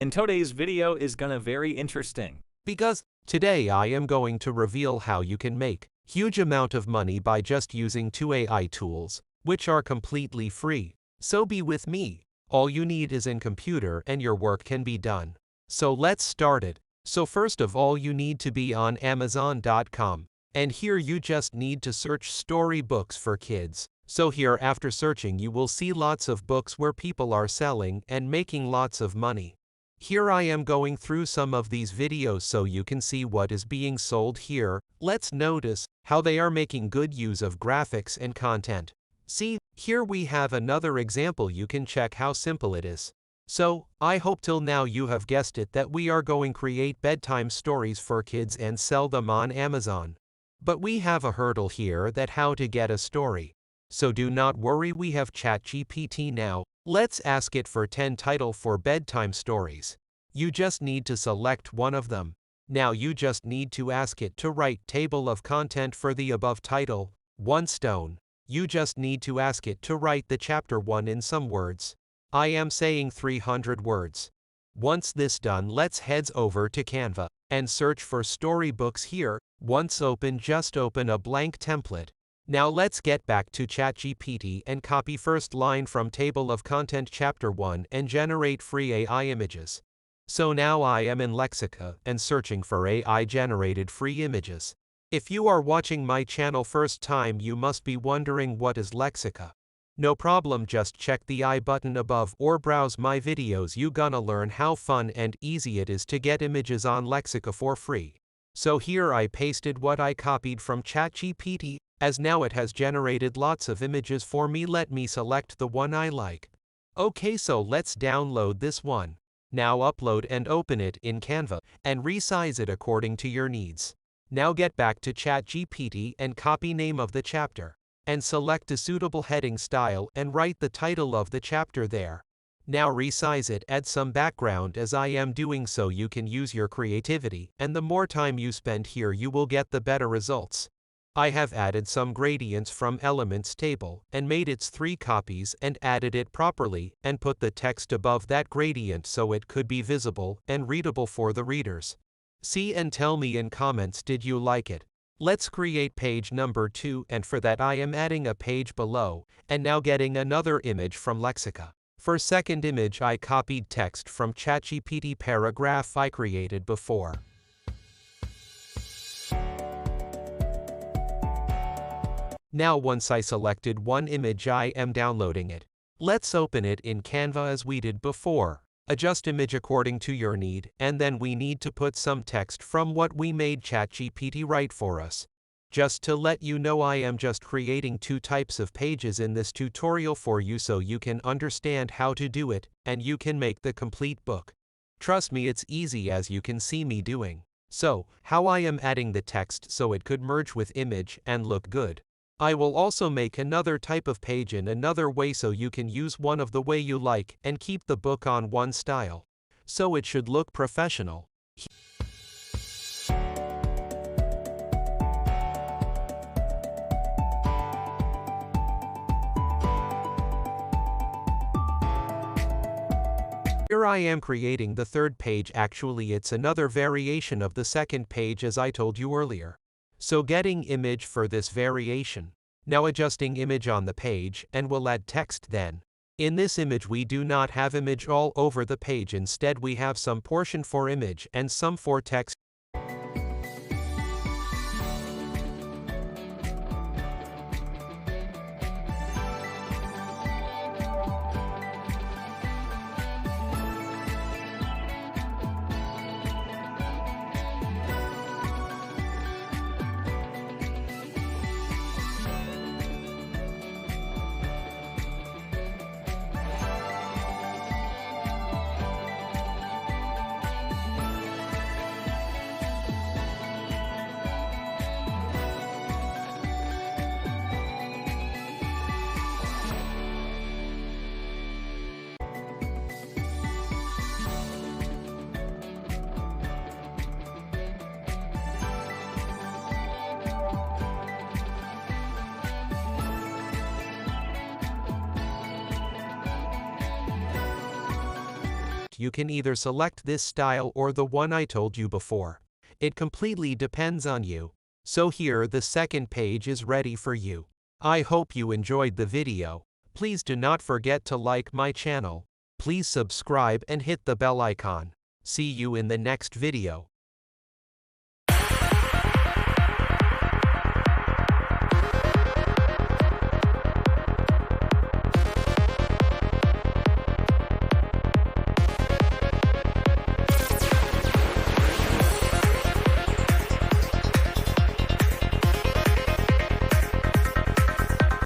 And today's video is gonna very interesting. Because today I am going to reveal how you can make huge amount of money by just using two AI tools, which are completely free. So be with me. All you need is a computer and your work can be done. So let's start it. So first of all you need to be on Amazon.com. And here you just need to search storybooks for kids. So here after searching you will see lots of books where people are selling and making lots of money. Here I am going through some of these videos so you can see what is being sold here. Let's notice how they are making good use of graphics and content. See, here we have another example. You can check how simple it is. So, I hope till now you have guessed it that we are going to create bedtime stories for kids and sell them on Amazon. But we have a hurdle here that how to get a story. So do not worry, we have ChatGPT now. Let's ask it for 10 title for bedtime stories. You just need to select one of them. Now you just need to ask it to write table of content for the above title, 1 stone. You just need to ask it to write the chapter 1 in some words. I am saying 300 words. Once this done, let's heads over to Canva and search for storybooks here. Once open, just open a blank template. Now let's get back to ChatGPT and copy first line from table of content chapter 1 and generate free AI images. So now I am in Lexica and searching for AI generated free images. If you are watching my channel first time you must be wondering what is Lexica. No problem, just check the I button above or browse my videos. You gonna learn how fun and easy it is to get images on Lexica for free. So here I pasted what I copied from ChatGPT. As now it has generated lots of images for me. Let me select the one I like. Okay, so let's download this one. Now upload and open it in Canva and resize it according to your needs. Now get back to ChatGPT and copy name of the chapter and select a suitable heading style and write the title of the chapter there. Now resize it, add some background as I am doing so. You can use your creativity, and the more time you spend here you will get the better results. I have added some gradients from elements table and made its 3 copies and added it properly and put the text above that gradient so it could be visible and readable for the readers. See and tell me in comments, did you like it? Let's create page number 2, and for that I am adding a page below and now getting another image from Lexica. For second image I copied text from ChatGPT paragraph I created before. Now once I selected one image I am downloading it. Let's open it in Canva as we did before. Adjust image according to your need, and then we need to put some text from what we made ChatGPT write for us. Just to let you know, I am just creating 2 types of pages in this tutorial for you so you can understand how to do it and you can make the complete book. Trust me, it's easy as you can see me doing. So, how I am adding the text so it could merge with image and look good. I will also make another type of page in another way so you can use one of the way you like and keep the book on one style. So it should look professional. Here I am creating the third page. Actually it's another variation of the second page as I told you earlier. So getting image for this variation. Now adjusting image on the page and we'll add text then. In this image we do not have image all over the page, instead we have some portion for image and some for text. you can either select this style or the one I told you before. It completely depends on you. So here the second page is ready for you. I hope you enjoyed the video. Please do not forget to like my channel. Please subscribe and hit the bell icon. See you in the next video.